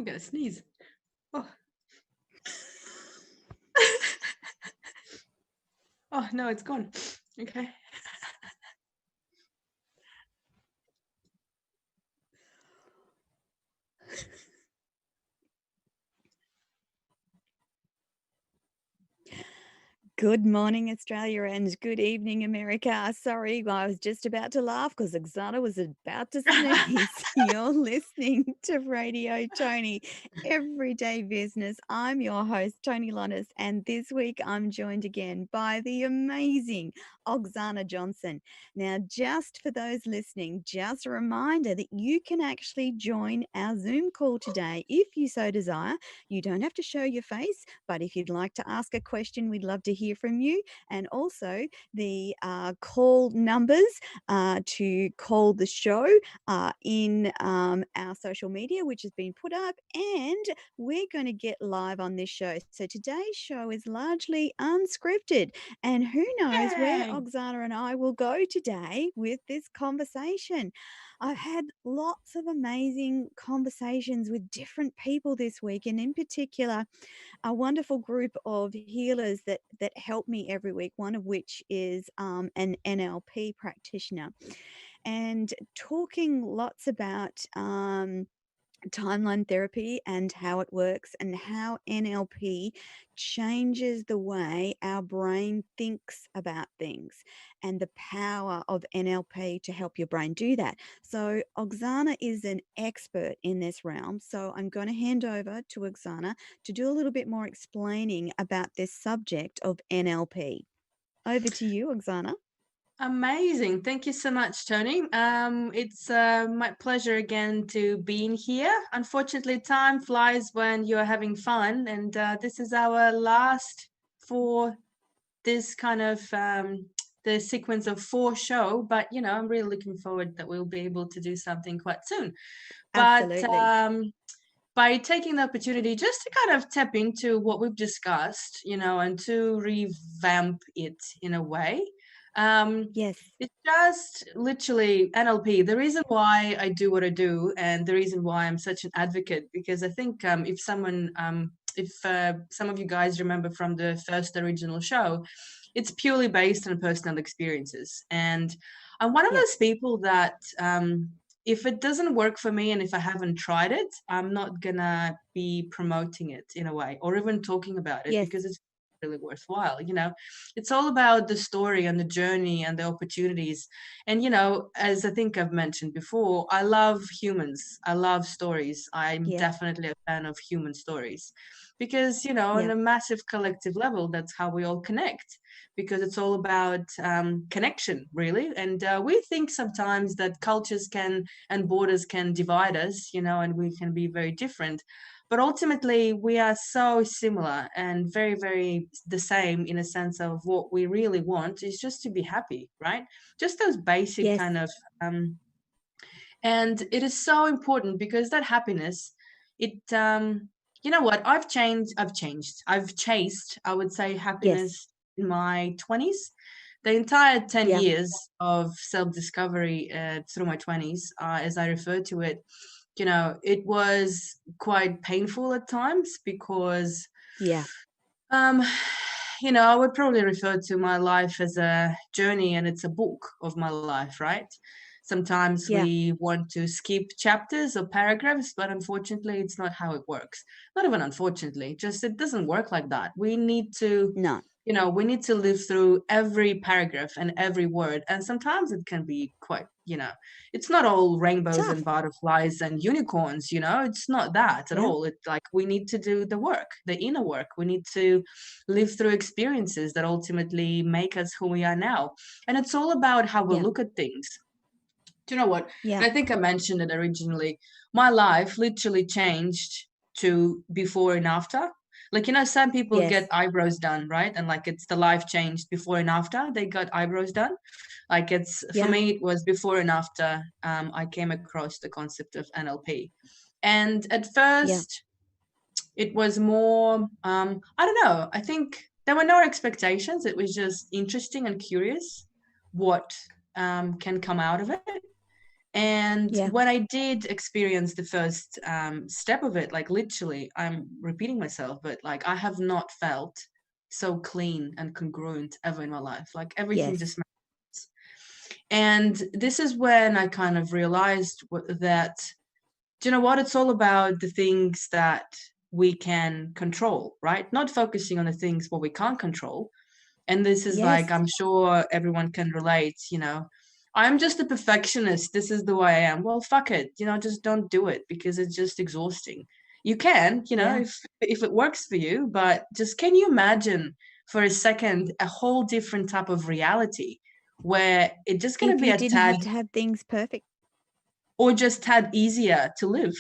I'm gonna sneeze. Oh. Oh no, it's gone. Okay. Good morning, Australia, and good evening, America. Sorry, I was just about to laugh because Oxana was about to sneeze. You're listening to Radio Toni Everyday Business. I'm your host, Toni Lonis, and this week I'm joined again by the amazing Oxana Johnson. Now, just for those listening, just a reminder that you can actually join our Zoom call today if you so desire. You don't have to show your face, but if you'd like to ask a question, we'd love to hear from you. And also the call numbers to call the show in our social media, which has been put up. And we're going to get live on this show. So today's show is largely unscripted. And who knows where Yay. Oxana and I will go today with this conversation. I've had lots of amazing conversations with different people this week, and in particular, a wonderful group of healers that help me every week, one of which is an NLP practitioner, and talking lots about timeline therapy and how it works and how NLP changes the way our brain thinks about things and the power of NLP to help your brain do that. So Oxana is an expert in this realm. So I'm going to hand over to Oxana to do a little bit more explaining about this subject of NLP. Over to you, Oxana. Amazing. Thank you so much, Toni. It's my pleasure again to be in here. Unfortunately, time flies when you're having fun, and this is our last for this kind of the sequence of 4 show. But I'm really looking forward that we'll be able to do something quite soon. But Absolutely. by taking the opportunity just to kind of tap into what we've discussed, and to revamp it in a way. Yes. It's just literally NLP. The reason why I do what I do, and the reason why I'm such an advocate, because I think if some of you guys remember from the first original show, it's purely based on personal experiences. And I'm one of Yep. those people that if it doesn't work for me and if I haven't tried it, I'm not gonna be promoting it in a way or even talking about it Yes. because it's really worthwhile. It's all about the story and the journey and the opportunities. And as I think I've mentioned before, I love humans. I love stories. I'm Yep. definitely a fan of human stories because on Yep. a massive collective level, that's how we all connect, because it's all about connection, really. And we think sometimes that cultures can and borders can divide us, and we can be very different. But ultimately, we are so similar and very, very the same in a sense of what we really want is just to be happy, right? Just those basic Yes. kind of, and it is so important because that happiness, it, you know what? I've chased, I would say, Yes. happiness in my 20s. The entire 10 Yeah. years of self-discovery through my 20s, as I refer to it, it was quite painful at times because, Yeah. um, I would probably refer to my life as a journey and it's a book of my life, right? Sometimes Yeah. we want to skip chapters or paragraphs, but unfortunately, it's not how it works. Not even unfortunately, just it doesn't work like that. We need to No. we need to live through every paragraph and every word. And sometimes it can be quite, it's not all rainbows and Tough. butterflies and unicorns, it's not that at Yeah. all. It's like we need to do the work, the inner work. We need to live through experiences that ultimately make us who we are now. And it's all about how we Yeah. look at things. Do you know what? Yeah. And I think I mentioned it originally. My life literally changed to before and after. Like, some people Yes. get eyebrows done, right? And like it's the life changed before and after they got eyebrows done. Like for Yeah. me, it was before and after I came across the concept of NLP. And at Yeah. first, it was more, I don't know, I think there were no expectations. It was just interesting and curious what can come out of it. And Yeah. when I did experience the first step of it, like literally, I'm repeating myself, but like I have not felt so clean and congruent ever in my life. Like everything Yes. just makes sense. And this is when I kind of realized that, do you know what? It's all about the things that we can control, right? Not focusing on the things what we can't control. And this is Yes. like, I'm sure everyone can relate, you know. I'm just a perfectionist. This is the way I am. Well, fuck it. You know, just don't do it because it's just exhausting. You can, you know, Yeah. if it works for you, but just can you imagine for a second a whole different type of reality where it's just going to If be you a didn't tad have to have things perfect. or just tad easier to live?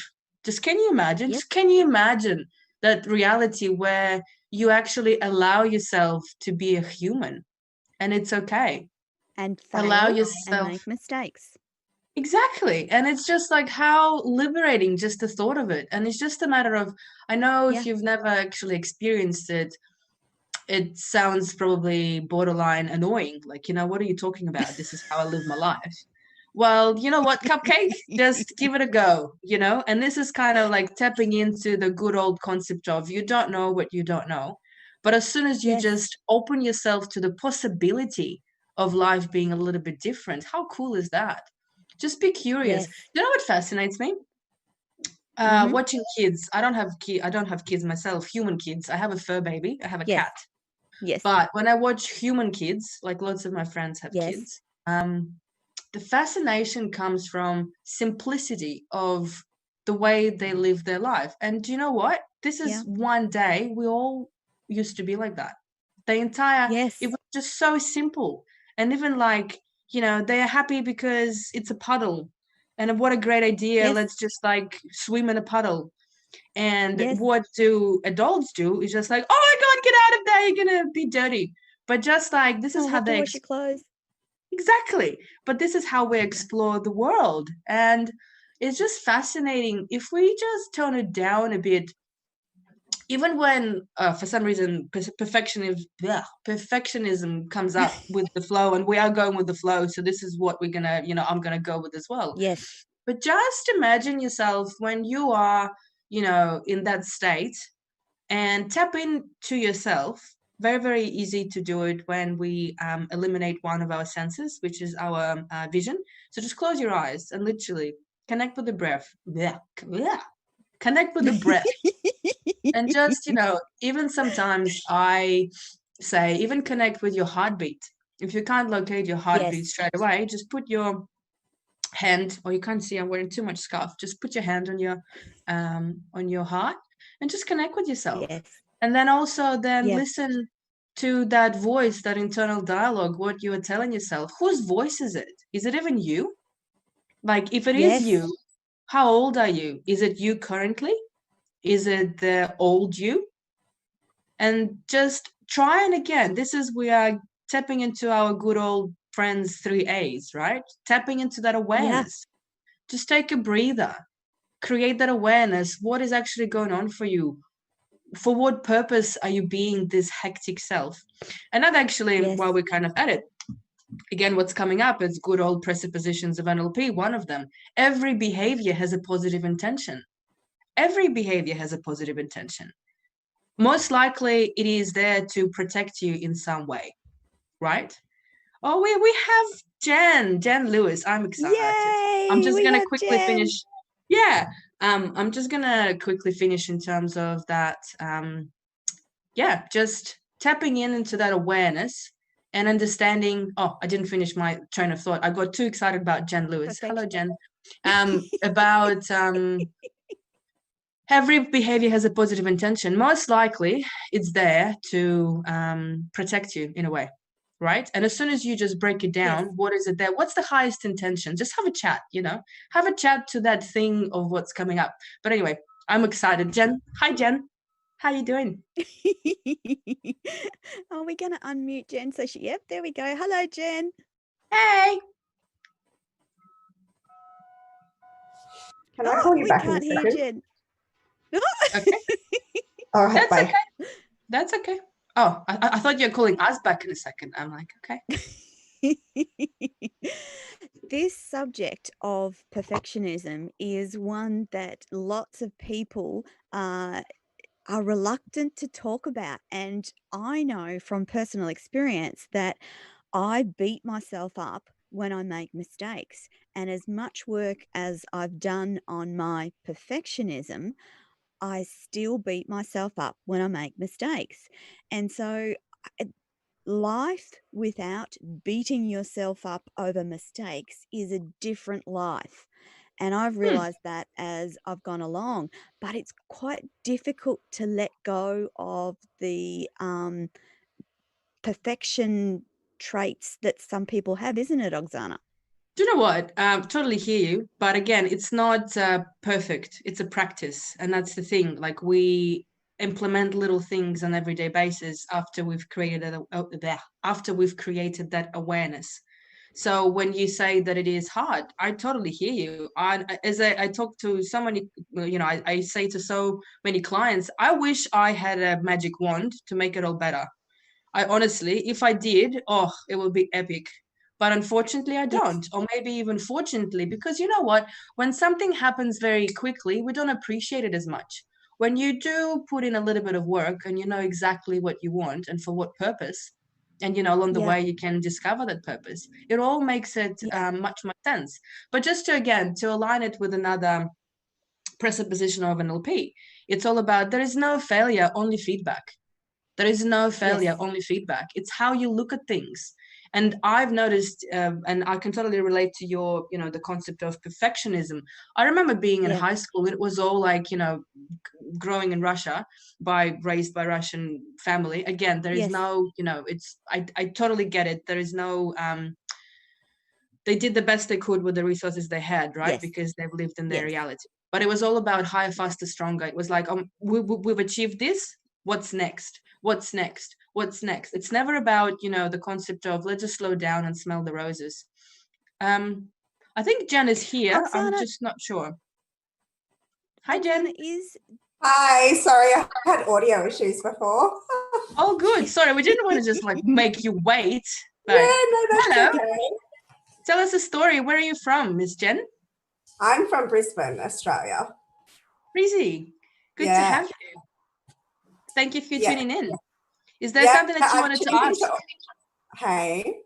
Just can you imagine? Yep. Just can you imagine that reality where you actually allow yourself to be a human and it's okay? And Allow fail and yourself. make mistakes. Exactly. And it's just like how liberating just the thought of it. And it's just a matter of, I know if Yeah. you've never actually experienced it, it sounds probably borderline annoying. Like, you know, what are you talking about? This is how I live my life. Well, you know what, Cupcake? Just give it a go, you know? And this is kind of like tapping into the good old concept of you don't know what you don't know. But as soon as you Yes. just open yourself to the possibility of life being a little bit different, how cool is that? Just be curious. Yes. You know what fascinates me? Mm-hmm. Watching kids. I don't have kids myself, human kids. I have a fur baby. I have a Yes. cat. Yes. But when I watch human kids, like lots of my friends have Yes. kids, the fascination comes from simplicity of the way they live their life. And do you know what? This Yeah. is one day we all used to be like that. The entire, it Yes. was just so simple. And even like, you know, they are happy because it's a puddle. And what a great idea. Yes. Let's just like swim in a puddle. And Yes. what do adults do is just like, oh my God, get out of there. You're going to be dirty. But just like, this is I'll how have to they wash your clothes. exactly. But this is how we Yeah. explore the world. And it's just fascinating. If we just tone it down a bit, even when for some reason perfectionism comes up with the flow and we are going with the flow. So this is what we're going to, you know, I'm going to go with as well. Yes. But just imagine yourself when you are, you know, in that state and tap into yourself. Very, very easy to do it when we eliminate one of our senses, which is our vision. So just close your eyes and literally connect with the breath. Yeah, yeah. Connect with the breath. And just, you know, even sometimes I say, even connect with your heartbeat. If you can't locate your heartbeat Yes. straight away, just put your hand, or you can't see, I'm wearing too much scarf. Just put your hand on your heart and just connect with yourself. Yes. And then also then Yeah. listen to that voice, that internal dialogue, what you are telling yourself. Whose voice is it? Is it even you? Like if it is Yes. you, how old are you? Is it you currently? Is it the old you? And just try and again, this is we are tapping into our good old friends 3 A's, right? Tapping into that Yeah. awareness. Just take a breather, create that awareness. What is actually going on for you? For what purpose are you being this hectic self? And that actually, Yes. while we're kind of at it, again, what's coming up is good old presuppositions of NLP. One of them, every behavior has a positive intention. Every behavior has a positive intention. Most likely, it is there to protect you in some way, right? Oh, we have Jen Lewis. I'm excited. I'm Yay! just We gonna have quickly Jen. finish. Yeah, I'm just gonna quickly finish in terms of that. Yeah, just tapping into that awareness and understanding. Oh, I didn't finish my train of thought. I got too excited about Jen Lewis. Hello, Perfection. Jen. About every behavior has a positive intention. Most likely, it's there to protect you in a way, right? And as soon as you just break it Yes. down, what is it there? What's the highest intention? Just have a chat, you know, have a chat to that thing of what's coming up. But anyway, I'm excited. Jen, hi, Jen. How you doing? Are we going to unmute Jen? So she, yep, there we go. Hello, Jen. Hey. Can I call you We back in a can't hear second? Jen. Okay. All right, That's bye. okay. That's okay. Oh, I thought you were calling us back in a second. I'm like, okay. This subject of perfectionism is one that lots of people are reluctant to talk about. And I know from personal experience that I beat myself up when I make mistakes. And as much work as I've done on my perfectionism, I still beat myself up when I make mistakes. And so life without beating yourself up over mistakes is a different life. And I've Hmm. realized that as I've gone along, but it's quite difficult to let go of the perfection traits that some people have, isn't it, Oksana? Do you know what? Totally hear you. But again, it's not perfect. It's a practice. And that's the thing. Like we implement little things on everyday basis after we've created after we've created that awareness. So when you say that it is hard, I totally hear you. As I talk to so many, I say to so many clients, I wish I had a magic wand to make it all better. I honestly, if I did, oh, it would be epic. But unfortunately, I Yes. don't. Or maybe even fortunately, because you know what? When something happens very quickly, we don't appreciate it as much. When you do put in a little bit of work and you know exactly what you want and for what purpose, and along the Yeah. way you can discover that purpose, it all makes it Yeah. much more sense. But just to align it with another presupposition of NLP, it's all about there is no failure, only feedback. There is no failure, Yes. only feedback. It's how you look at things. And I've noticed, and I can totally relate to your, the concept of perfectionism. I remember being in Yeah. high school, it was all like, growing in Russia, raised by Russian family. Again, there is Yes. no, I totally get it. There is no, they did the best they could with the resources they had, right? Yes. Because they've lived in their Yes. reality. But it was all about higher, faster, stronger. It was like, we've achieved this. What's next? What's next? What's next? It's never about, the concept of let's just slow down and smell the roses. I think Jen is here. I'm Oksana, just not sure. Hi, Jen. is Hi, sorry, I had audio issues before. Oh, good. Sorry, we didn't want to just like make you wait. Yeah, But no, that's hello. okay. Tell us a story. Where are you from, Miss Jen? I'm from Brisbane, Australia. Breezy. Good to Yeah, have you. Thank you for yeah, tuning in. Is there yeah. something that you I've wanted to tuned ask? into. Hey,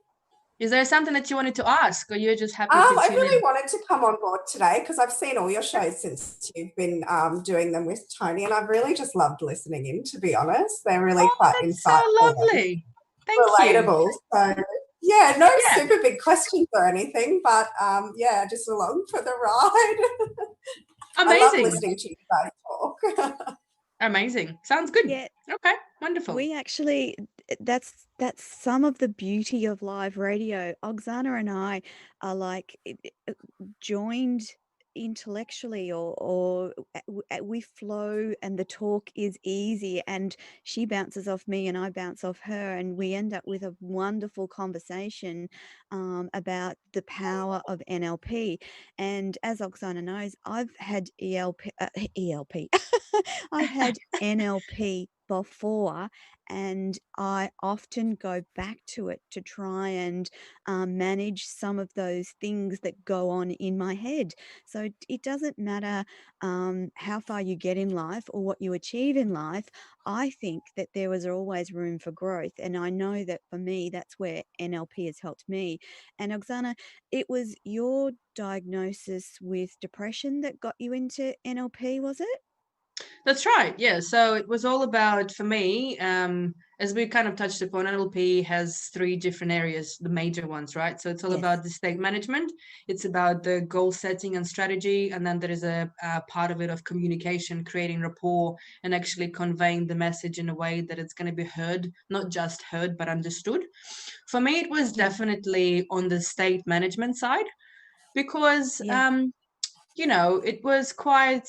Is there something that you wanted to ask, or you're just happy to I tune really in? wanted to come on board today because I've seen all your shows since you've been doing them with Toni, and I've really just loved listening in. To be honest, they're really Oh, quite that's so insightful and lovely. Thank you. relatable. So yeah, no Yeah, super big questions or anything, but yeah, just along for the ride. I love amazing. listening to you guys talk. Amazing. Sounds good. yeah, Okay, wonderful. we actually that's some of the beauty of live radio. Oksana and I are like joined intellectually, or we flow and the talk is easy, and she bounces off me and I bounce off her, and we end up with a wonderful conversation about the power of NLP. And as Oksana knows, I've had ELP I've had NLP before, and I often go back to it to try and manage some of those things that go on in my head. So it doesn't matter how far you get in life or what you achieve in life. I think that there was always room for growth. And I know that for me, that's where NLP has helped me. And Oksana, it was your diagnosis with depression that got you into NLP, was it? That's right. Yeah. So it was all about, for me, as we kind of touched upon, NLP has three different areas, the major ones, right? So it's all Yes. about the state management. It's about the goal setting and strategy. And then there is a part of it of communication, creating rapport, and actually conveying the message in a way that it's going to be heard, not just heard, but understood. For me, it was Yeah. definitely on the state management side because, Yeah. it was quite,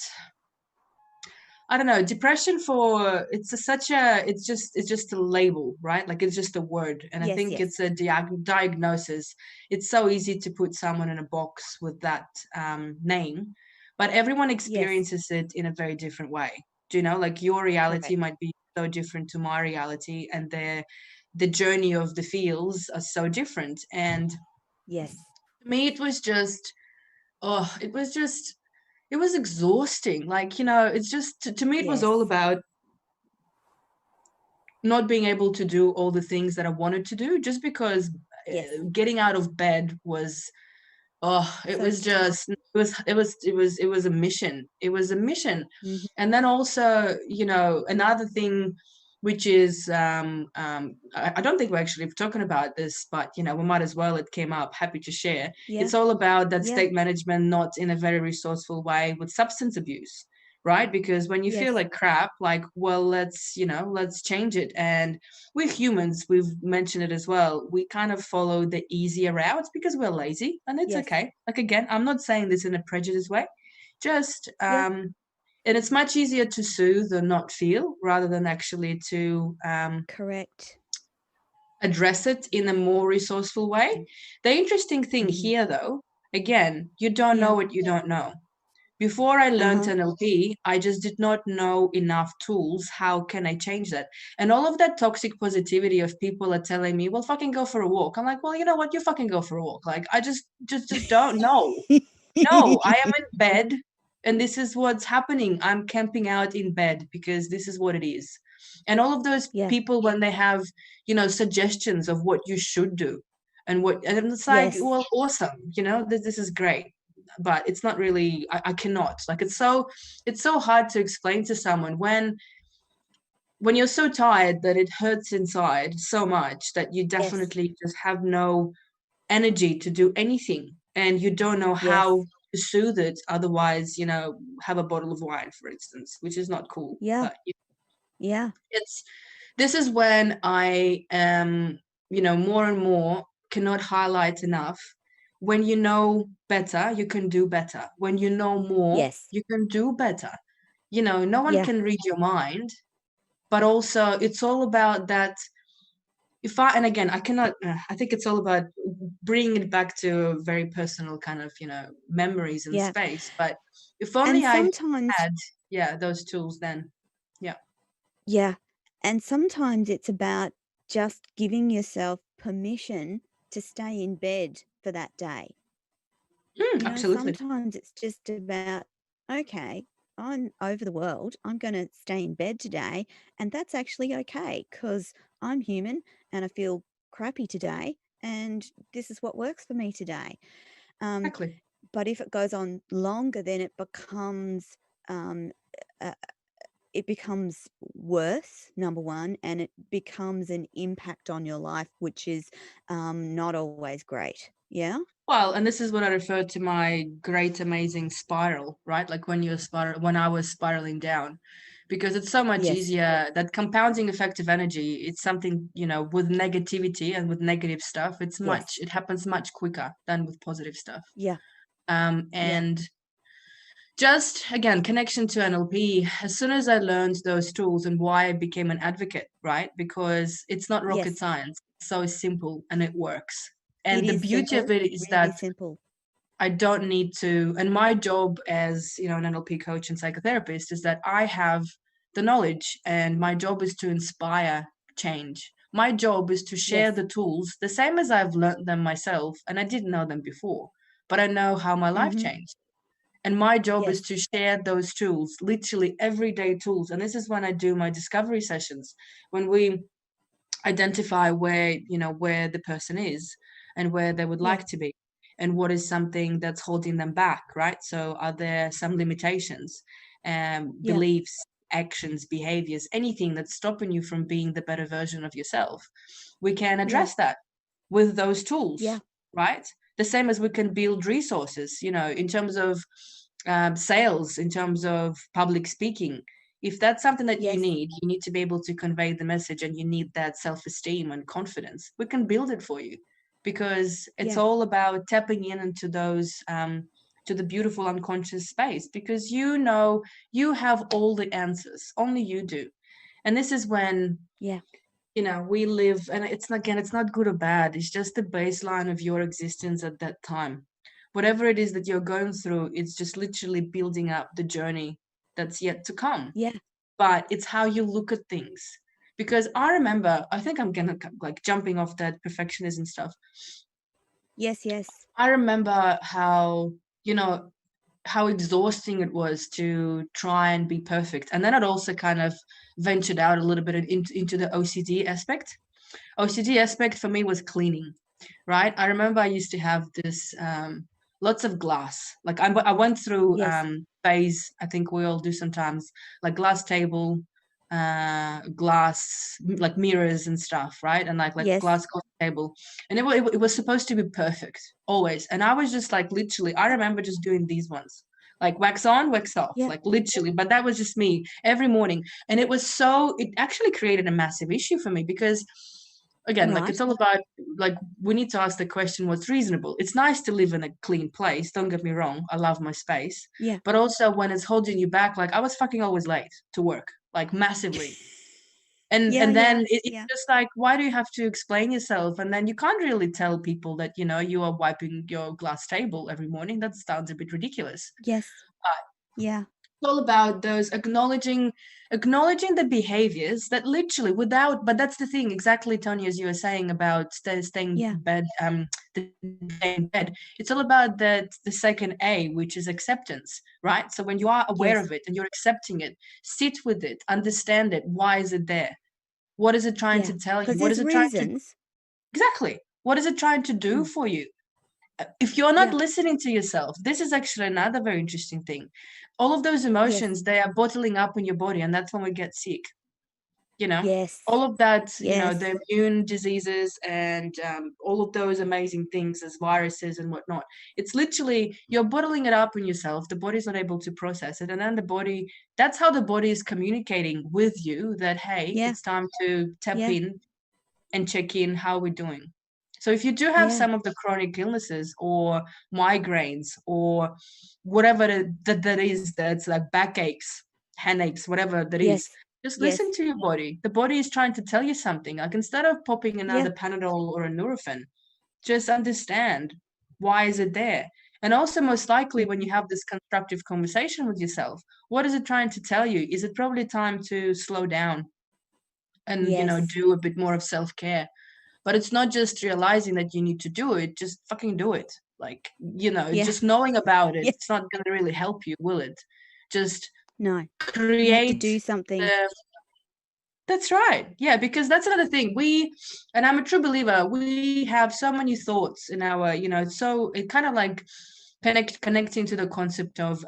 I don't know, depression for it's just a label, right? Like it's just a word. And I Yes. think Yes. it's a diagnosis. It's so easy to put someone in a box with that name, but everyone Yes. experiences it in a very different way. Do you know, like your reality Correct. might be so different to my reality, and the journey of the feels are so different. And Yes. to me, it was just, it was exhausting. Like, you know, it's just, to me, it was Yes. all about not being able to do all the things that I wanted to do just because Yes. getting out of bed was, it So was just, it was a mission. It was a mission. Mhm. And then also, you know, another thing, which is, I don't think we're actually talking about this, but, you know, we might as well, it came up, happy to share. Yeah. It's all about that Yeah. state management, not in a very resourceful way with substance abuse, right? Because when you feel Yes. like crap, like, well, let's, you know, let's change it. And we're humans, we've mentioned it as well, we kind of follow the easier routes because we're lazy, and it's Yes. okay. Like, again, I'm not saying this in a prejudiced way, just Yeah. and it's much easier to soothe or not feel rather than actually to Correct. address it in a more resourceful way. The interesting thing Mhm. here, though, again, you don't Yeah. know what you don't know. Before I learned Uh-huh. NLP, I just did not know enough tools. How can I change that? And all of that toxic positivity of people are telling me, well, fucking go for a walk. I'm like, well, you know what? You fucking go for a walk. Like, I just don't know. No, I am in bed and this is what's happening. I'm camping out in bed because this is what it is. And all of those Yeah. people, when they have, you know, suggestions of what you should do and and it's like, Yes. well, awesome, you know, this is great. But it's not really, I cannot. Like, it's so hard to explain to someone when you're so tired that it hurts inside so much that you Yes. definitely just have no energy to do anything, and you don't know Yes. how to soothe it. Otherwise, you know, have a bottle of wine, for instance, which is not cool. Yeah. But Yeah. this is when I am, you know, more and more cannot highlight enough. When you know better, you can do better. When you know more, Yes. you can do better. You know, no one Yeah. can read your mind, but also it's all about that. And again, I cannot, I think it's all about bringing it back to very personal kind of, you know, memories and Yeah. space. But if And only I sometimes, had, yeah, those tools then. Yeah. yeah. And sometimes it's about just giving yourself permission to stay in bed for that day. You know, Absolutely. sometimes it's just about, okay, I'm over the world. I'm going to stay in bed today. And that's actually okay because I'm human and I feel crappy today. And this is what works for me today. Um, Exactly. but if it goes on longer, then um, uh, it becomes worse, number one, and it becomes an impact on your life, which is not always great. Yeah. Well, and this is what I refer to my great, amazing spiral, right? Like when I was spiraling down, because it's so much Yes. easier, that compounding effect of energy. It's something, you know, with negativity and with negative stuff, Yes. it happens much quicker than with positive stuff. Yeah. Yeah. And just again, connection to NLP, as soon as I learned those tools and why I became an advocate, right? Because it's not rocket Yes. science. It's so simple and it works. It And the is beauty of simple, it is really that simple. I don't need to, and my job as, you know, an NLP coach and psychotherapist is that I have the knowledge, and my job is to inspire change. My job is to share Yes. the tools the same as I've learned them myself, and I didn't know them before, but I know how my life Mm-hmm. changed. And my job is Yes. to share those tools, literally everyday tools. And this is when I do my discovery sessions, when we identify where, you know, where the person is and where they would Yeah. like to be, and what is something that's holding them back, right? So are there some limitations, Yeah. beliefs, actions, behaviors, anything that's stopping you from being the better version of yourself? We can Yeah. address that with those tools, Yeah. right? The same as we can build resources, you know, in terms of sales, in terms of public speaking. If that's something that Yes. you need to be able to convey the message, and you need that self-esteem and confidence, we can build it for you, because it's Yeah. all about tapping in into those to the beautiful unconscious space, because you know you have all the answers, only you do. And this is when, Yeah. you know, we live, and it's not, again, it's not good or bad, it's just the baseline of your existence at that time. Whatever it is that you're going through, it's just literally building up the journey that's yet to come. Yeah. But it's how you look at things. because I remember, I think I'm gonna like jumping off that perfectionism stuff. Yes. I remember how, how exhausting it was to try and be perfect. And then I'd also kind of ventured out a little bit into the OCD aspect. OCD aspect for me was cleaning, right? I remember I used to have this lots of glass. Like I went through phase, I think we all do sometimes, like glass table, glass like mirrors and stuff, right? And like glass coffee table, and it was supposed to be perfect always. And I was just like, literally, I remember just doing these ones, like wax on, wax off, like literally. But that was just me every morning, and it actually created a massive issue for me, because again, like it's all about, like, we need to ask the question, what's reasonable. It's nice to live in a clean place, don't get me wrong, I love my space, but also when it's holding you back, like I was fucking always late to work, like massively. And then it's just like, why do you have to explain yourself? And then you can't really tell people that, you are wiping your glass table every morning. That sounds a bit ridiculous. Yes. It's all about those acknowledging the behaviors that literally but that's the thing, exactly, Toni, as you were saying about staying in bed, it's all about the second A, which is acceptance, right? So when you are aware of it and you're accepting it, sit with it, understand it. Why is it there? What is it trying to tell you? What is it trying to exactly? What is it trying to do for you? If you're not listening to yourself, this is actually another very interesting thing. All of those emotions, they are bottling up in your body, and that's when we get sick. All of that, the immune diseases and all of those amazing things as viruses and whatnot. It's literally, you're bottling it up in yourself. The body's not able to process it. And then that's how the body is communicating with you that, hey, it's time to tap in and check in how we're doing. So if you do have some of the chronic illnesses or migraines or whatever that is, that's like backaches, headaches, whatever that is, just listen to your body. The body is trying to tell you something. Like, instead of popping another Panadol or a Nurofen, just understand, why is it there? And also, most likely, when you have this constructive conversation with yourself, what is it trying to tell you? Is it probably time to slow down and, do a bit more of self-care? But it's not just realizing that you need to do it, just fucking do it. Like, just knowing about it, it's not going to really help you, will it? Just create, you have to do something. That's right. Yeah, because that's another thing. And I'm a true believer, we have so many thoughts in our, so it kind of like connecting to the concept of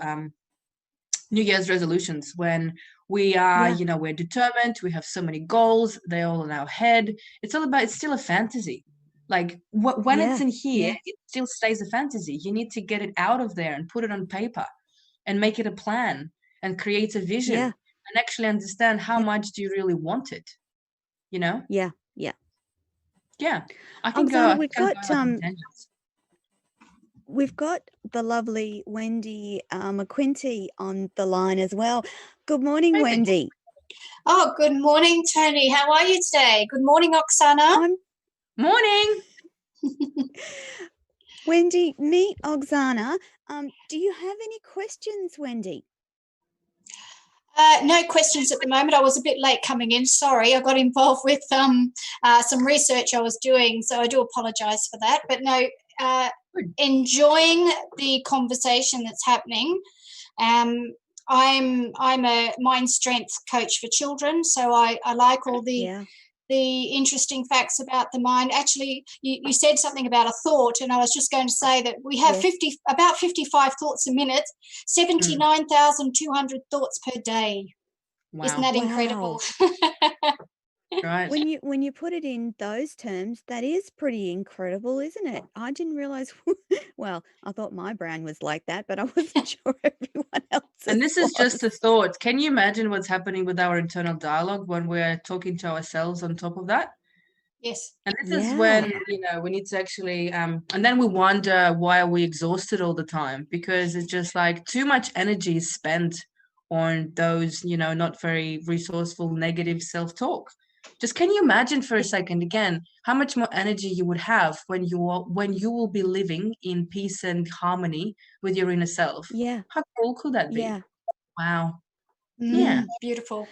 New Year's resolutions, when we are, we're determined, we have so many goals, they're all in our head. It's still a fantasy. Like when it's in here, it still stays a fantasy. You need to get it out of there and put it on paper and make it a plan and create a vision and actually understand how much do you really want it, Yeah. I can Oxana, go. We've got the lovely Wendy McQuinty on the line as well. Good morning, Wendy. Oh, good morning, Toni. How are you today? Good morning, Oxana. Morning. Wendy, meet Oxana. Do you have any questions, Wendy? No questions at the moment. I was a bit late coming in. Sorry, I got involved with some research I was doing, so I do apologise for that. But no, enjoying the conversation that's happening. I'm a mind strength coach for children, so I like all the interesting facts about the mind. Actually, you said something about a thought, and I was just going to say that we have about 55 thoughts a minute, 79,200 thoughts per day. Wow. Isn't that incredible? Right. When you put it in those terms, that is pretty incredible, isn't it? I didn't realize. Well, I thought my brain was like that, but I wasn't sure everyone else. And this is just a thought. Can you imagine what's happening with our internal dialogue when we're talking to ourselves on top of that? Yes. And this is when, we need to actually, and then we wonder, why are we exhausted all the time? Because it's just like too much energy is spent on those, not very resourceful, negative self-talk. Just can you imagine for a second again how much more energy you would have when you will be living in peace and harmony with your inner self? Yeah. How cool could that be? Yeah. Wow. Beautiful.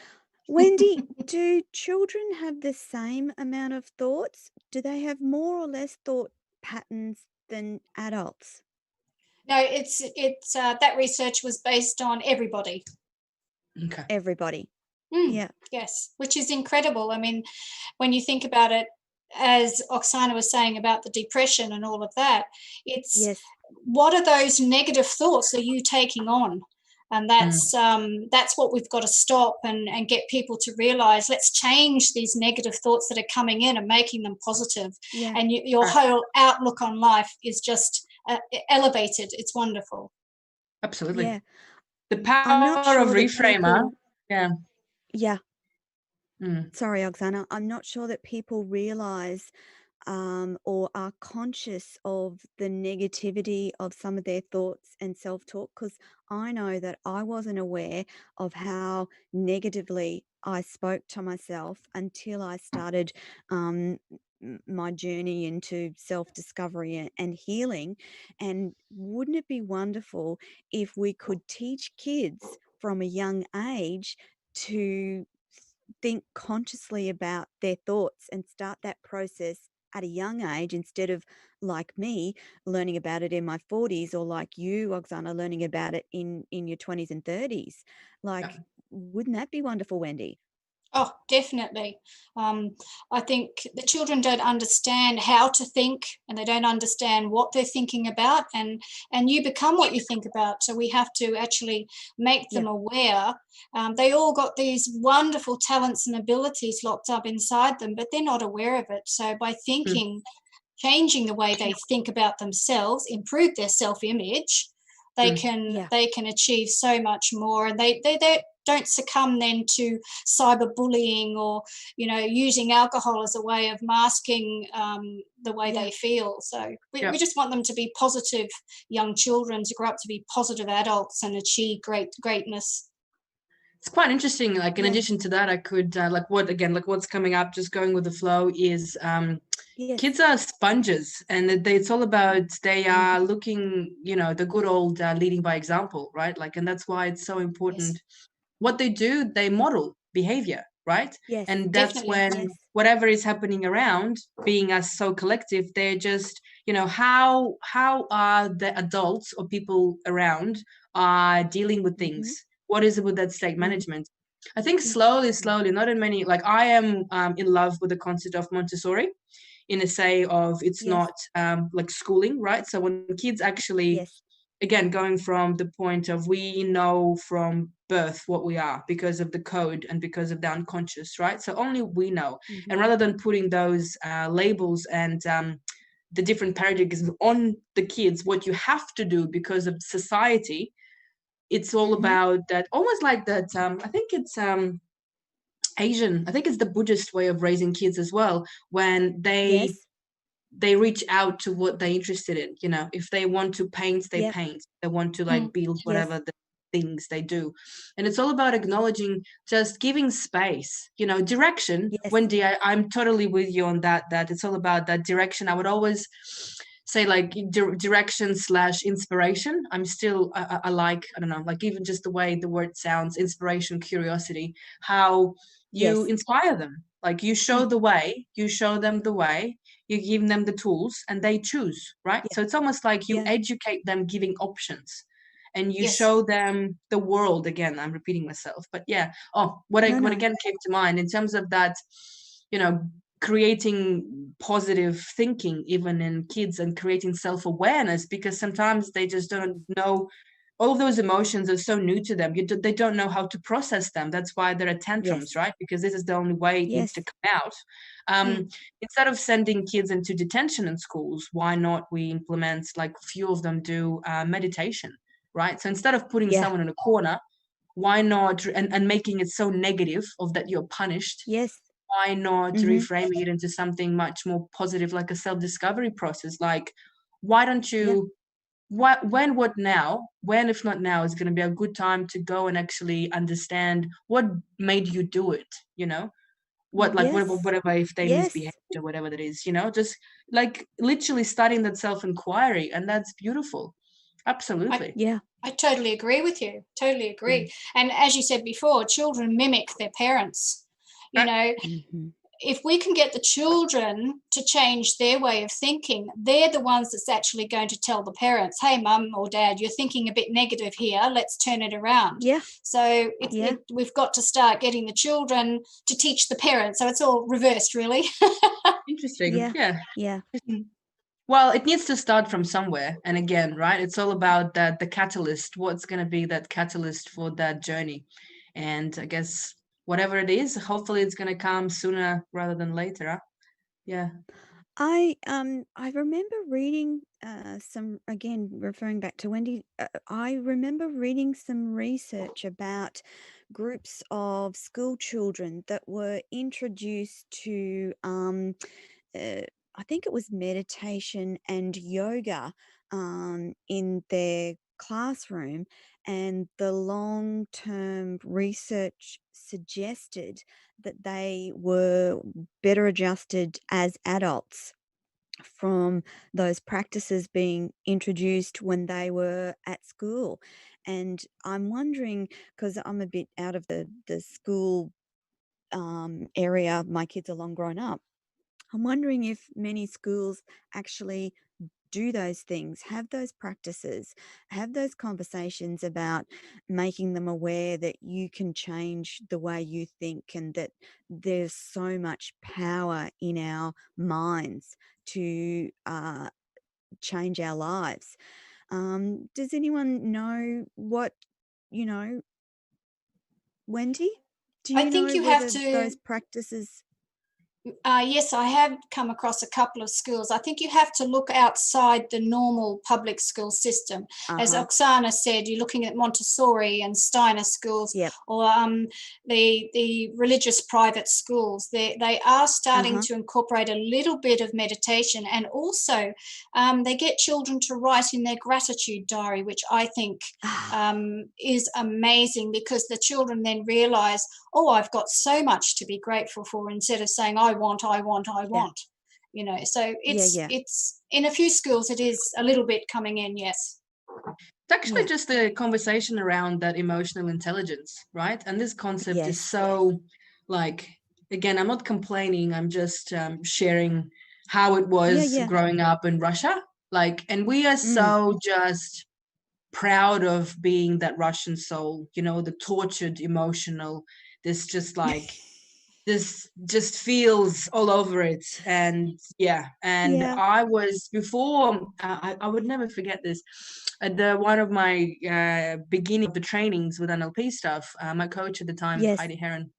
Wendy, do children have the same amount of thoughts? Do they have more or less thought patterns than adults? No, it's that research was based on everybody. Okay. Everybody. Mm, Yeah. yes, which is incredible. I mean, when you think about it, as Oksana was saying about the depression and all of that, it's Yes. what are those negative thoughts are you taking on? And that's what we've got to stop and get people to realize. Let's change these negative thoughts that are coming in and making them positive. Yeah. And your whole outlook on life is just elevated. It's wonderful. Absolutely. Yeah. The I'm not power of sure that reframer. people, Yeah. yeah, Mm. sorry, Oksana. I'm not sure that people realize or are conscious of the negativity of some of their thoughts and self-talk, because I know that I wasn't aware of how negatively I spoke to myself until I started my journey into self-discovery and healing. And wouldn't it be wonderful if we could teach kids from a young age to think consciously about their thoughts and start that process at a young age, instead of like me learning about it in my 40s, or like you, Oksana, learning about it in your 20s and 30s? Like, Yeah. wouldn't that be wonderful, Wendy? Oh, definitely. I think the children don't understand how to think, and they don't understand what they're thinking about, and you become what you think about. So we have to actually make them Yeah. aware. They all got these wonderful talents and abilities locked up inside them, but they're not aware of it. So by thinking, changing the way they think about themselves, improve their self-image, they Yeah. can achieve so much more, and they don't succumb then to cyberbullying or using alcohol as a way of masking the way Yeah. they feel. So Yeah. we just want them to be positive young children, to grow up to be positive adults and achieve greatness. It's quite interesting. Like, in Yeah. addition to that, I could what's coming up, just going with the flow, is Yes. kids are sponges, and it's all about, they are looking, the good old leading by example, right? Like, and that's why it's so important. What they do, they model behavior, right? Yes. And that's Definitely. when Yes. whatever is happening around, being us so collective, they're just, how are the adults or people around are dealing with things? What is it with that state management? I think slowly, not in many, like, I am in love with the concept of Montessori, in a say of, it's Yes. not like schooling, right? So when kids actually, Yes. again, going from the point of, we know from birth what we are because of the code and because of the unconscious, right? So only we know. And rather than putting those labels and the different paradigms on the kids, what you have to do because of society, it's all about that, almost like that. I think it's Asian, I think it's the Buddhist way of raising kids as well, when Yes. they reach out to what they're interested in. If they want to paint, they Yep. paint. They want to like build whatever Yes. the things they do. And it's all about acknowledging, just giving space, direction. Yes. Wendy, I'm totally with you on that it's all about that direction. I would always say, like, direction / inspiration. I'm still, I like, I don't know, like, even just the way the word sounds, inspiration, curiosity, how you Yes. inspire them. Like, you show the way, you show them the way, you give them the tools, and they choose, right? Yeah. So it's almost like you Yeah. educate them, giving options, and you Yes. show them the world. Again, I'm repeating myself, but yeah. What again came to mind in terms of that, creating positive thinking even in kids, and creating self-awareness, because sometimes they just don't know. All of those emotions are so new to them. They don't know how to process them. That's why there are tantrums, Yes. right? Because this is the only way it needs Yes. to come out. Instead of sending kids into detention in schools, why not we implement, like, few of them do meditation, right? So instead of putting Yeah. someone in a corner, why not, and making it so negative of that you're punished, Yes. why not reframing it into something much more positive, like a self-discovery process? Like, why don't you, what now, when if not now is going to be a good time to go and actually understand what made you do it, what, like, Yes. whatever, if they Yes. misbehaved or whatever that is, just like literally starting that self-inquiry. And that's beautiful. Absolutely. Yeah. I totally agree with you. Totally agree. And as you said before, children mimic their parents. You Right. know, Mhm. if we can get the children to change their way of thinking, they're the ones that's actually going to tell the parents, hey, mum or dad, you're thinking a bit negative here. Let's turn it around. Yeah. So Yeah. we've got to start getting the children to teach the parents. So it's all reversed, really. Interesting. Yeah. Yeah. Yeah. Well, it needs to start from somewhere. And again, right, it's all about that, the catalyst, what's going to be that catalyst for that journey. And I guess whatever it is, hopefully it's going to come sooner rather than later. Huh? Yeah. I remember reading some, again referring back to Wendy. I remember reading some research about groups of school children that were introduced to I think it was meditation and yoga in their classroom, and the long-term research suggested that they were better adjusted as adults from those practices being introduced when they were at school. And I'm wondering, because I'm a bit out of the school area, my kids are long grown up. I'm wondering if many schools actually do those things, have those practices, have those conversations about making them aware that you can change the way you think, and that there's so much power in our minds to change our lives. Does anyone know what, you know, Wendy? Do I you think know you have whether to. those practices? Yes, I have come across a couple of schools. I think you have to look outside the normal public school system. As Uh-huh. Oxana said, you're looking at Montessori and Steiner schools, Yep. or the religious private schools. They are starting Uh-huh. to incorporate a little bit of meditation, and also they get children to write in their gratitude diary, which I think is amazing, because the children then realize, oh, I've got so much to be grateful for, instead of saying, I want. Yeah. You know, so Yeah. it's in a few schools it is a little bit coming in, yes. It's actually Yeah. just a conversation around that emotional intelligence, right? And this concept is Yes. so, like, again, I'm not complaining. I'm just sharing how it was Yeah. growing up in Russia. Like, and we are so just proud of being that Russian soul, you know, the tortured, emotional, this just like, this just feels all over it. And yeah, and Yeah. I was before, I would never forget this. At the one of my beginning of the trainings with NLP stuff, my coach at the time, Yes. Heidi Heron,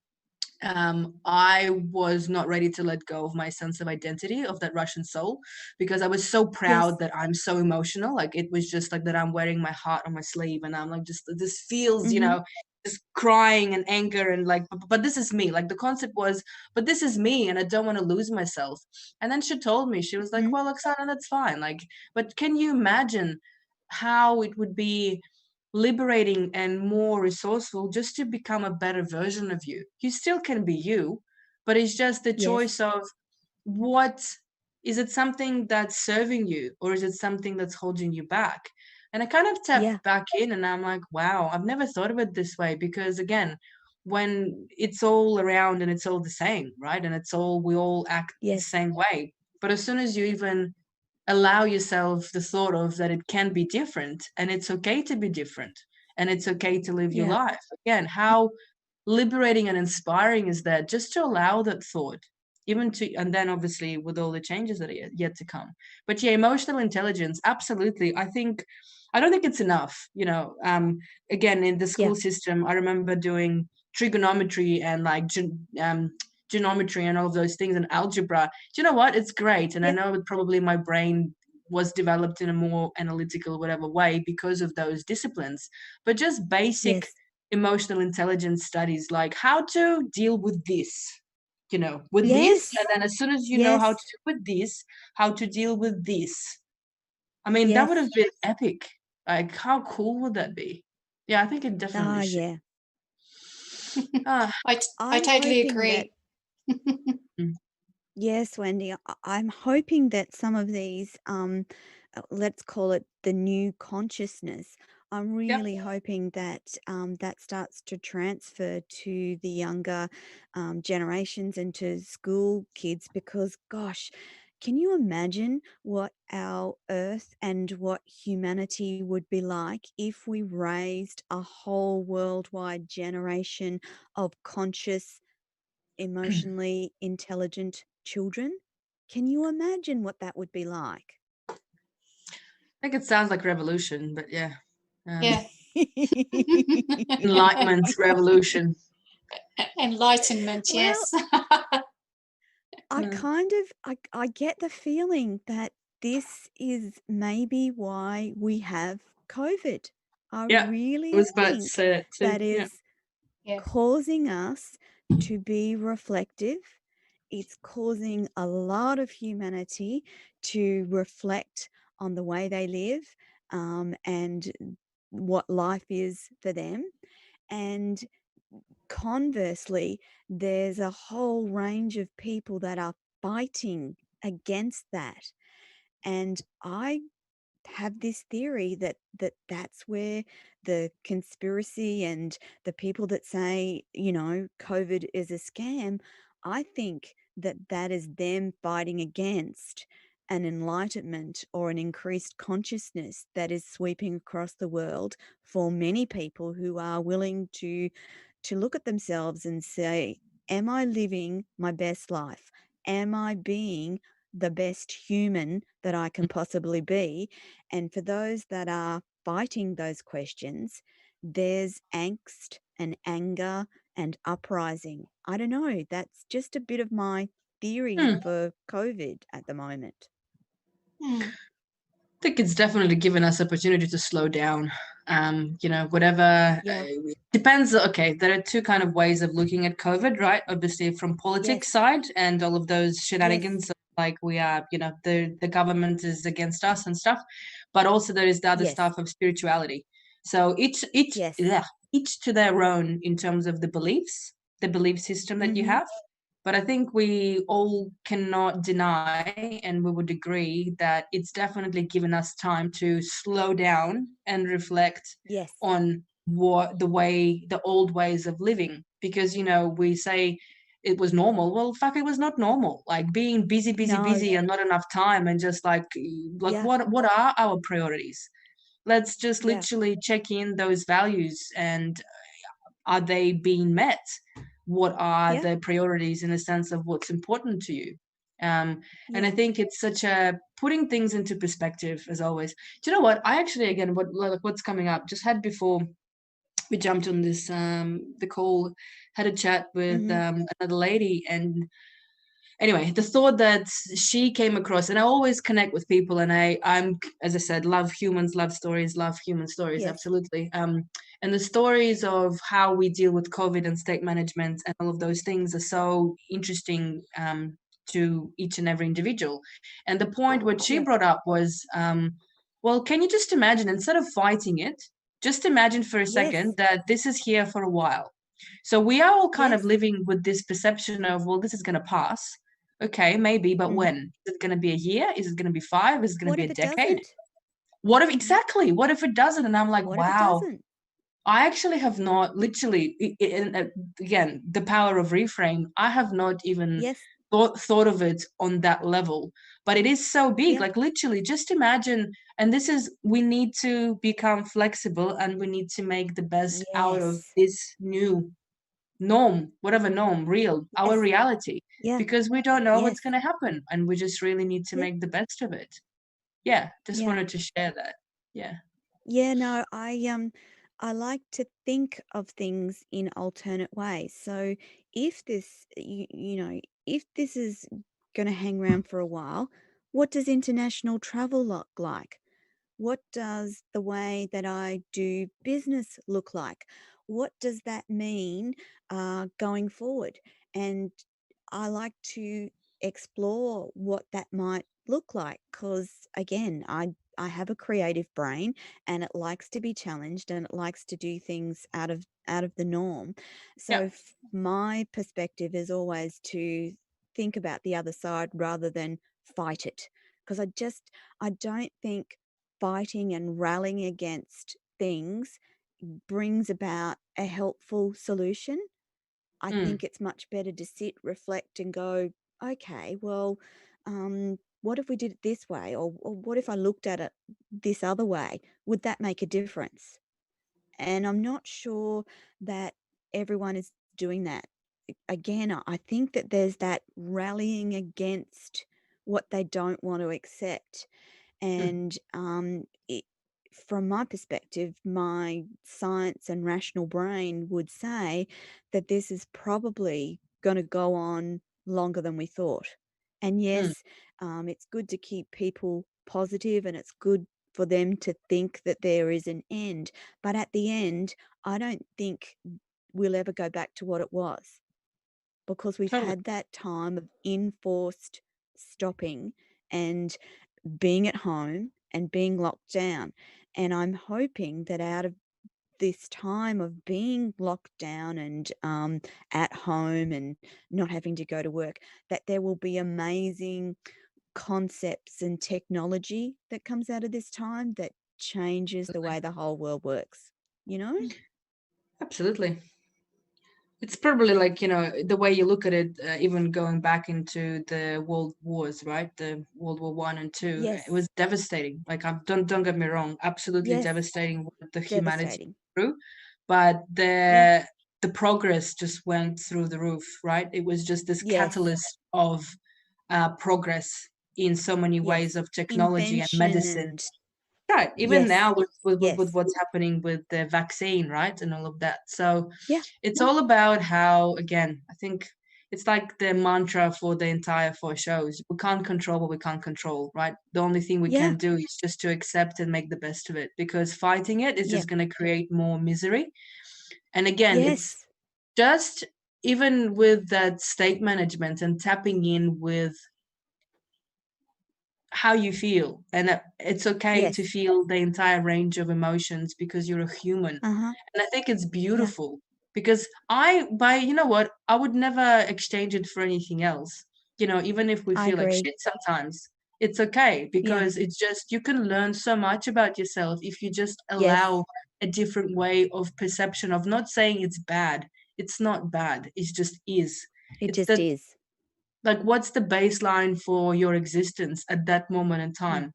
I was not ready to let go of my sense of identity of that Russian soul, because I was so Yes. proud that I'm so emotional. Like, it was just like that I'm wearing my heart on my sleeve, and I'm like, just this feels, you know, just crying and anger, and like, but this is me. Like, the concept was, but this is me, and I don't want to lose myself. And then she told me, she was like, well, Oksana, that's fine. Like, but can you imagine how it would be liberating and more resourceful just to become a better version of you? You still can be you, but it's just the Yes. choice of, what is it, something that's serving you, or is it something that's holding you back? And I kind of Yeah. tapped back in, and I'm like, wow, I've never thought of it this way. Because again, when it's all around and it's all the same, right, and it's all, we all act the Yes. same way, but as soon as you even allow yourself the thought of that it can be different, and it's okay to be different, and it's okay to live your Yeah. life, again, how liberating and inspiring is that, just to allow that thought, even to, and then obviously with all the changes that are yet to come. But yeah, emotional intelligence, absolutely. I don't think it's enough, you know. Again, in the Yeah. school system, I remember doing trigonometry and like geometry and all of those things, and algebra. Do you know what? It's great. And I Yeah. know that probably my brain was developed in a more analytical, whatever way, because of those disciplines. But just basic Yes. emotional intelligence studies, like how to deal with this, you know, with this. Yes. And then as soon as you know how to Yes. deal with this, how to deal with this. I mean, that would Yes. have been epic. Like, how cool would that be? Yeah, I think it definitely Ah, should. yeah. Ah, I I'm totally hoping that agree. mm. Yes, Wendy. I'm hoping that some of these, let's call it the new consciousness, I'm Yep. really hoping that that starts to transfer to the younger generations and to school kids because, gosh, can you imagine what our Earth and what humanity would be like if we raised a whole worldwide generation of conscious, emotionally intelligent children? Can you imagine what that would be like? I think it sounds like revolution, but yeah. Yeah. Enlightenment revolution. Enlightenment, Well, yes. I No. kind of I get the feeling that this is maybe why we have COVID. I Yeah, I really was about to think say that too. that Yeah. is Yeah. causing us to be reflective. It's causing a lot of humanity to reflect on the way they live and what life is for them. And conversely, there's a whole range of people that are fighting against that. And I have this theory that that's where the conspiracy and the people that say, COVID is a scam, I think that that is them fighting against an enlightenment or an increased consciousness that is sweeping across the world for many people who are willing to look at themselves and say, am I living my best life? Am I being the best human that I can possibly be? And for those that are fighting those questions, there's angst and anger and uprising. I don't know. That's just a bit of my theory Hmm. for COVID at the moment. Mm. I think it's definitely given us opportunity to slow down. Whatever Yeah. depends. Okay, there are two kind of ways of looking at COVID, right? Obviously, from politics Yes. side and all of those Yes. shenanigans, like we are, the government is against us and stuff. But also there is the other Yes. stuff of spirituality. So Yes. each to their own in terms of the beliefs, the belief system that you Mm-hmm. have. But I think we all cannot deny, and we would agree that it's definitely given us time to slow down and reflect Yes. on the old ways of living. Because, we say it was normal. Well, fuck, it was not normal. Like being busy, busy, No. busy, and not enough time, and just like Yeah. what are our priorities? Let's just Yeah. literally check in those values and are they being met? What are Yeah. the priorities in the sense of what's important to you? And I Yeah. think it's such a putting things into perspective as always. Do you know what? I actually, again, what's coming up, just had before we jumped on this, the call, had a chat with Mm-hmm. another lady, and anyway, the thought that she came across, and I always connect with people, and I'm, as I said, love humans, love human stories, Yes. absolutely. And the stories of how we deal with COVID and state management and all of those things are so interesting, to each and every individual. And the point what she Yes. brought up was, well, can you just imagine, instead of fighting it, just imagine for a Yes. second that this is here for a while. So we are all kind of Yes. living with this perception of, well, this is going to pass. Okay, maybe, but Mm-hmm. when? Is it going to be a year? Is it going to be 5? Is it going to What be if a it decade? doesn't? What if exactly? What if it doesn't? And I'm like, What if it wow, doesn't? I actually have not literally, again, the power of reframe. I have not even Yes. thought of it on that level, but it is so big. Yeah. Like literally, just imagine. And this is, we need to become flexible and we need to make the best out of Yes. this new norm, whatever norm, real, our Yes. reality, Yeah. because we don't know Yes. what's going to happen and we just really need to Yeah. make the best of it. Yeah, just Yeah. wanted to share that. Yeah. Yeah, no, I like to think of things in alternate ways. So if this if this is going to hang around for a while, what does international travel look like? What does the way that I do business look like? What does that mean going forward? And I like to explore what that might look like because, again, I have a creative brain and it likes to be challenged and it likes to do things out of the norm. Yeah. So my perspective is always to think about the other side rather than fight it. Because I don't think fighting and rallying against things brings about a helpful solution. I think it's much better to sit, reflect, and go, okay, well, what if we did it this way? Or what if I looked at it this other way? Would that make a difference? And I'm not sure that everyone is doing that. Again, I think that there's that rallying against what they don't want to accept. And from my perspective, my science and rational brain would say that this is probably going to go on longer than we thought. And yes, it's good to keep people positive, and it's good for them to think that there is an end. But at the end, I don't think we'll ever go back to what it was, because we've Totally. had that time of enforced stopping and being at home and being locked down. And I'm hoping that out of this time of being locked down and at home and not having to go to work, that there will be amazing concepts and technology that comes out of this time that changes the way the whole world works, you know? Absolutely. It's probably like, the way you look at it, even going back into the world wars, right? The World War One and Two, Yes. it was devastating. Like, don't get me wrong, absolutely Yes. devastating what the humanity Devastating. through, but Yeah. the progress just went through the roof, right? It was just this Yes. catalyst of progress in so many ways Yes. of technology and Invention medicine. and Right, even yes. now with Yes. what's happening with the vaccine, right, and all of that. So Yeah. it's all about how, again, I think it's like the mantra for the entire 4 shows. We can't control what we can't control, right? The only thing we Yeah. can do is just to accept and make the best of it, because fighting it is Yeah. just going to create more misery. And again, it's Yes. just even with that state management and tapping in with how you feel, and it's okay to Yes. feel the entire range of emotions because you're a human. Uh-huh. And I think it's Yeah. beautiful, because you know what, I would never exchange it for anything else. Even if we I feel like agree. shit sometimes, it's okay, Yeah. because it's just, you can learn so much about yourself if you just Yes. allow a different way of perception of not saying it's bad. It's not bad, it just is. It It's just that, is. like, what's the baseline for your existence at that moment in Mm. time?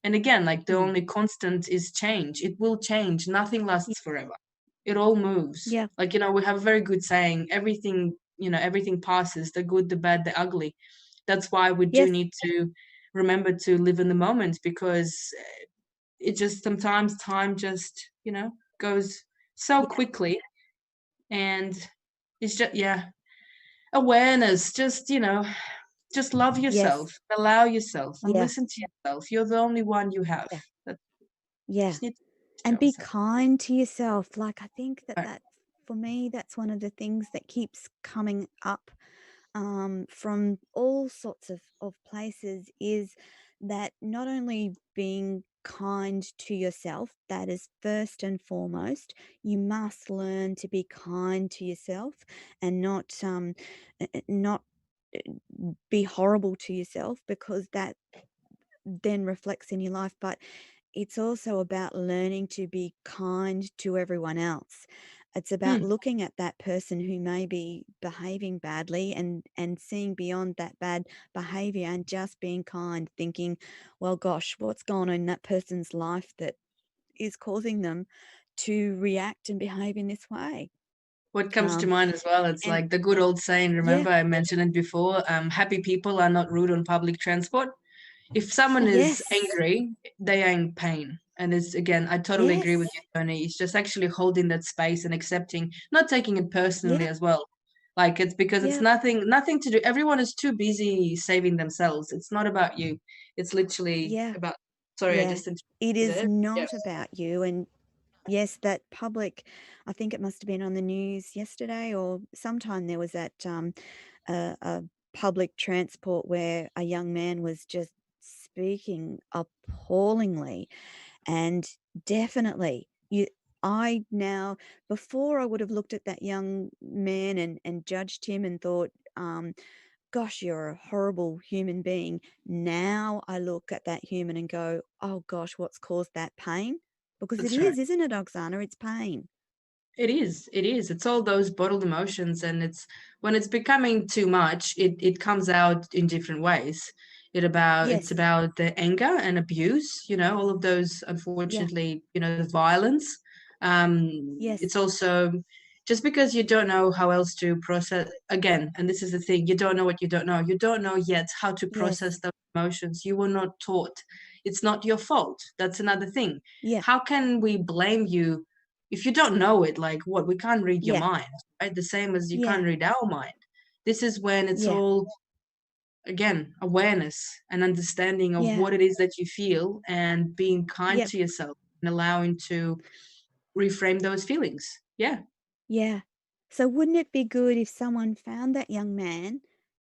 And again, like, the Mm. only constant is change. It will change, nothing Yeah. lasts forever. It all moves. Yeah. Like, we have a very good saying, everything passes, the good, the bad, the ugly. That's why we do Yes. need to remember to live in the moment, because it just, sometimes time just goes so Yeah. quickly. And it's just, awareness, just love Yes. yourself, allow yourself, and Yeah. listen to yourself. You're the only one you have. Yeah. That Yeah. just need to And tell be yourself. kind to yourself. Like, I think Right. that for me, that's one of the things that keeps coming up from all sorts of places, is that not only being kind to yourself, that is first and foremost. You must learn to be kind to yourself and not be horrible to yourself, because that then reflects in your life. But it's also about learning to be kind to everyone else. It's about Mm. looking at that person who may be behaving badly and seeing beyond that bad behavior and just being kind, thinking, well, gosh, what's gone on in that person's life that is causing them to react and behave in this way? What comes to Um, mind as well, it's and like the good old saying, yeah, remember I mentioned it before, happy people are not rude on public transport. If someone is yes, angry, they are in pain. And it's, again, I totally agree with yes, you, Tony. It's just actually holding that space and accepting, not taking it personally yeah, as well. Like, it's because it's yeah, nothing to do. Everyone is too busy saving themselves. It's not about you. It's literally yeah, about, sorry, I yeah. just It is interrupted it. Yeah. not about you. And yes, that public, I think it must have been on the news yesterday or sometime, there was that a public transport where a young man was just speaking appallingly. And definitely, I now, before I would have looked at that young man and judged him and thought, gosh, you're a horrible human being. Now I look at that human and go, oh gosh, what's caused that pain? Because it That's right. is, isn't it, Oksana? It's pain. It is. It is. It's all those bottled emotions, and it's when it's becoming too much, it comes out in different ways. It's Yes. about the anger and abuse, all of those, unfortunately, the violence. Yes. It's also just because you don't know how else to process again, and this is the thing, you don't know what you don't know. You don't know yet how to Yes. process those emotions. You were not taught. It's not your fault. That's another thing. Yeah. How can we blame you if you don't know it? Like, what? We can't read your Yeah. mind, right? The same as you Yeah. can't read our mind. This is when it's Yeah. all, again, awareness and understanding of Yeah. what it is that you feel, and being kind Yep. to yourself and allowing to reframe those feelings. Yeah. Yeah. So wouldn't it be good if someone found that young man,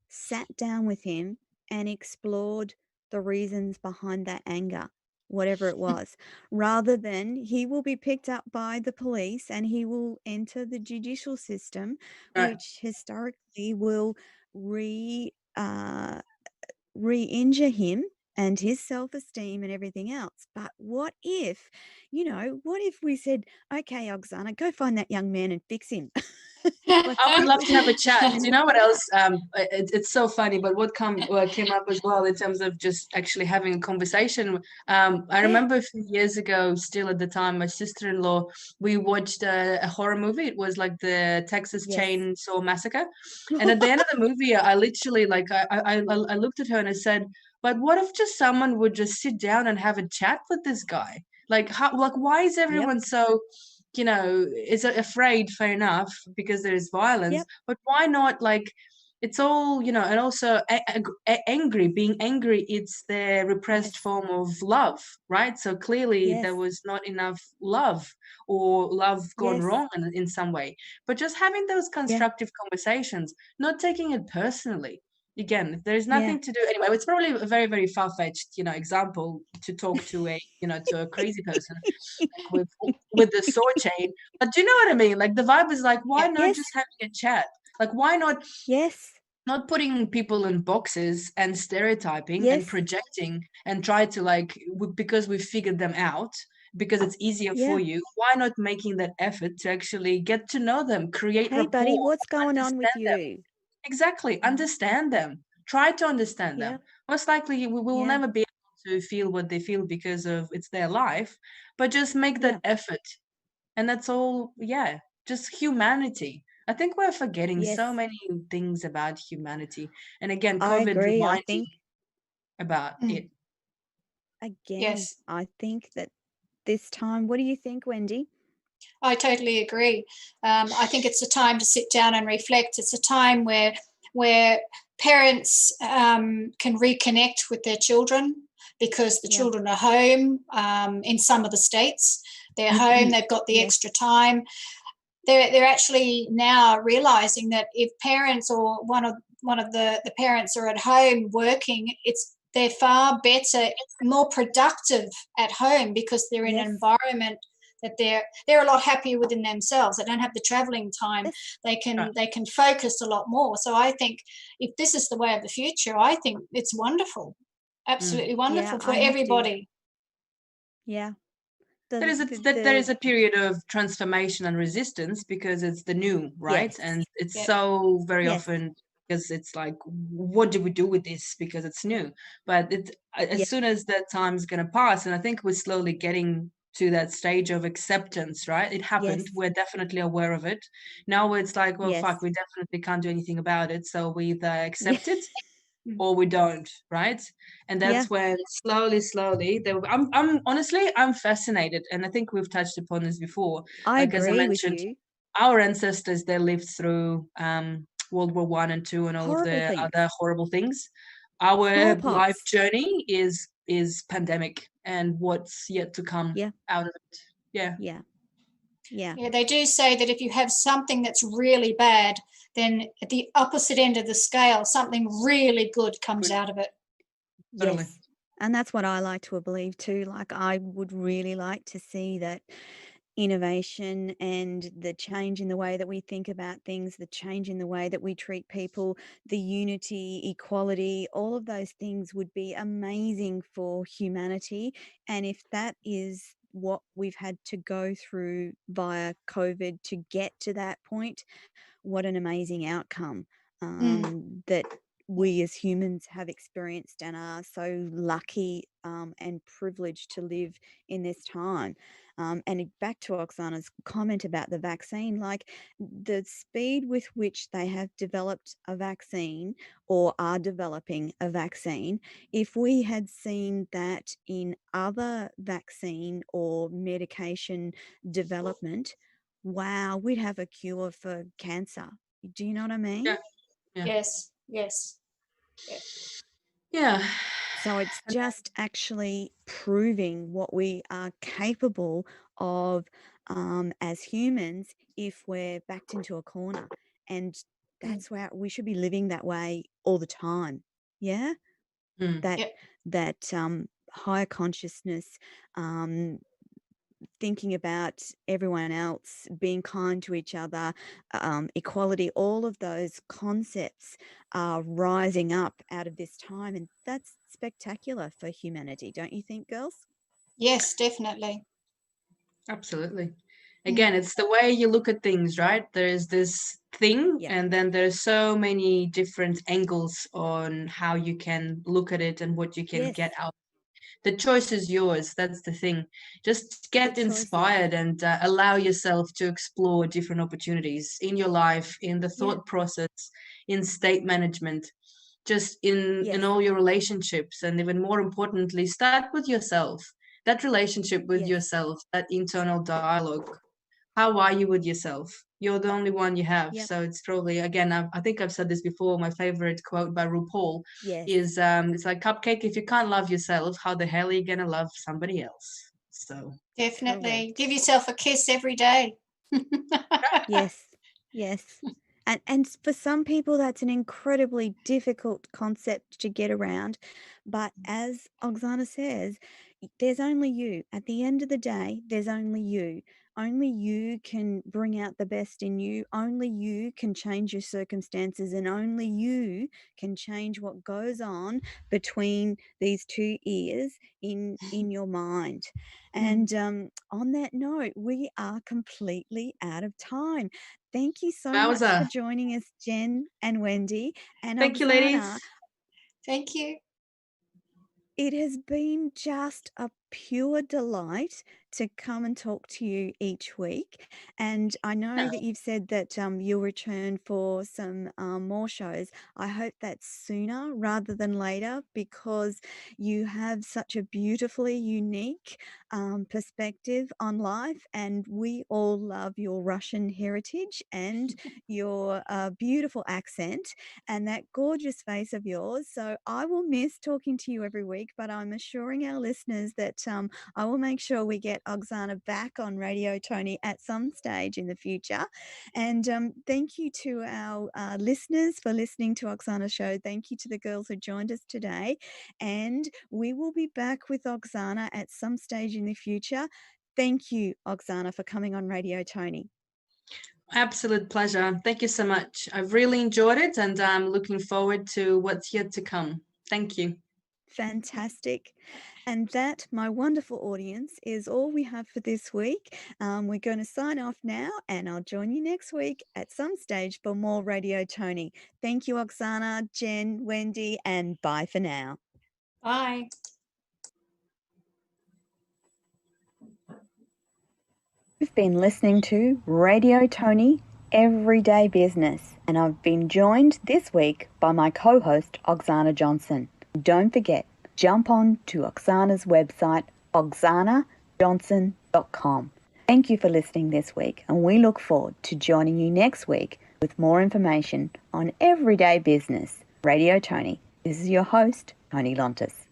sat down with him and explored the reasons behind that anger, whatever it was, rather than he will be picked up by the police and he will enter the judicial system, Right. which historically will re uh, re-injure him and his self-esteem and everything else. But what if, what if we said, okay, Oksana, go find that young man and fix him. Like, I would sit love with to have a him chat. and You know what else? It's so funny, but what came up as well in terms of just actually having a conversation. I yeah, remember a few years ago, still at the time, my sister-in-law, we watched a horror movie. It was like the Texas yes. Chainsaw Massacre, and at the end of the movie, I literally I looked at her and I said, "But what if just someone would just sit down and have a chat with this guy? Like, how? Like, why is Yep. everyone so?" Is afraid, fair enough, because there's violence, Yep. but why not, like, it's all, and also angry, being angry, it's the repressed Yes. form of love, right? So clearly there Yes. was not enough love, or love gone Yes. wrong in some way. But just having those Yeah. constructive conversations, not taking it personally. Again, there's Yeah. nothing to do anyway. It's probably a very, very far-fetched, example to talk to a crazy person with the sword chain. But do you know what I mean? Like, the vibe is like, why not Yes. just having a chat? Like, why Yes. not putting people in boxes and stereotyping and Yes. projecting, and try to, like, because we figured them out, because it's easier for Yeah. you, why not making that effort to actually get to know them, create Hey, buddy, rapport, what's going on with understand them? you? Exactly. Understand them. Try to understand Yeah. them. Most likely, we will Yeah. never be able to feel what they feel because of it's their life, but just make Yeah. that effort. And that's all. Yeah. Just humanity. I think we're forgetting Yes. so many things about humanity. And again, I COVID agree. I reminding think, about Mm, it. again, yes, I think that this time, what do you think, Wendy? I totally agree. I think it's a time to sit down and reflect. It's a time where parents can reconnect with their children, because the Yeah. children are home. In some of the states, they're home. They've got the Yes. extra time. They're actually now realizing that if parents or one of the parents are at home working, they're far better, more productive at home, because they're in an Yes. environment that they're a lot happier within themselves. They don't have the traveling time. Yes. Right. They can focus a lot more. So I think if this is the way of the future, I think it's wonderful, absolutely Yeah, wonderful for I have to. everybody. Yeah. There is a period of transformation and resistance, because it's the new, right? Yes. And it's Yeah. so very Yes. often, because it's like, what do we do with this? Because it's new. But Yeah. as soon as that time is going to pass, and I think we're slowly getting to that stage of acceptance, right? It happened. Yes. We're definitely aware of it. Now it's like, well, Yes. fuck, we definitely can't do anything about it. So we either Yeah. accept it or we don't, right? And Yeah. that's when slowly I'm honestly, I'm fascinated, and I think we've touched upon this before. I Like, as I agree with mentioned, you. our ancestors, they lived through World War One and Two and all of Horrible the things. other horrible things. Our life Smallpox. journey is pandemic and what's yet to come Yeah. out of it. Yeah. Yeah. Yeah. Yeah, they do say that if you have something that's really bad, then at the opposite end of the scale, something really good comes Good. out of it. Totally. Yes. And that's what I like to believe too. Like, I would really like to see that innovation and the change in the way that we think about things, the change in the way that we treat people, the unity, equality, all of those things would be amazing for humanity. And if that is what we've had to go through via COVID to get to that point, what an amazing outcome that we as humans have experienced and are so lucky and privileged to live in this time. And back to Oksana's comment about the vaccine, like the speed with which they have developed a vaccine or are developing a vaccine, if we had seen that in other vaccine or medication development, wow, we'd have a cure for cancer. Do you know what I mean? Yeah. Yeah. Yes. Yeah. So it's just actually proving what we are capable of as humans if we're backed into a corner. And that's where we should be living that way all the time. Yeah. Mm. That higher consciousness, thinking about everyone else, being kind to each other, equality, all of those concepts are rising up out of this time. And that's spectacular for humanity, don't you think, girls? Yes, definitely. Absolutely. Again, it's the way you look at things, right? There's this thing, Yep. and then there's so many different angles on how you can look at it and what you can Yes. get out. The choice is yours. That's the thing. Just get The choice is- inspired and allow yourself to explore different opportunities in your life, in the thought process, in state management, just in all your relationships. And even more importantly, start with yourself. That relationship with yourself, that internal dialogue. How are you with yourself? You're the only one you have. Yep. So it's probably, again, I think I've said this before, my favorite quote by RuPaul Yes. is, it's like, cupcake, if you can't love yourself, how the hell are you going to love somebody else? So Definitely. Correct. Give yourself a kiss every day. Yes. And for some people, that's an incredibly difficult concept to get around. But as Oksana says, there's only you. At the end of the day, there's only you. Only you can bring out the best in you. Only you can change your circumstances, and only you can change what goes on between these two ears in your mind. And on that note, we are completely out of time. Thank you so much for joining us, Jen and Wendy. And thank Oksana, you, ladies. Thank you. it has been just a pure delight to come and talk to you each week. And I know that you've said that you'll return for some more shows. I hope that's sooner rather than later, because you have such a beautifully unique perspective on life. And we all love your Russian heritage and your beautiful accent and that gorgeous face of yours. So I will miss talking to you every week, but I'm assuring our listeners that I will make sure we get Oksana back on Radio Toni at some stage in the future. And thank you to our listeners for listening to Oksana's show. Thank you to the girls who joined us today. And we will be back with Oksana at some stage in the future. Thank you, Oksana, for coming on Radio Toni. Absolute pleasure. Thank you so much. I've really enjoyed it, and I'm looking forward to what's yet to come. Thank you. Fantastic. And that, my wonderful audience, is all we have for this week. We're going to sign off now, and I'll join you next week at some stage for more Radio Toni. Thank you, Oksana, Jen, Wendy, and bye for now. Bye. You've been listening to Radio Toni Every Day Business, and I've been joined this week by my co-host, Oxana Johnson. Don't forget, jump on to Oksana's website, oxanajohnson.com. Thank you for listening this week, and we look forward to joining you next week with more information on everyday business. Radio Toni. This is your host, Toni Lontis.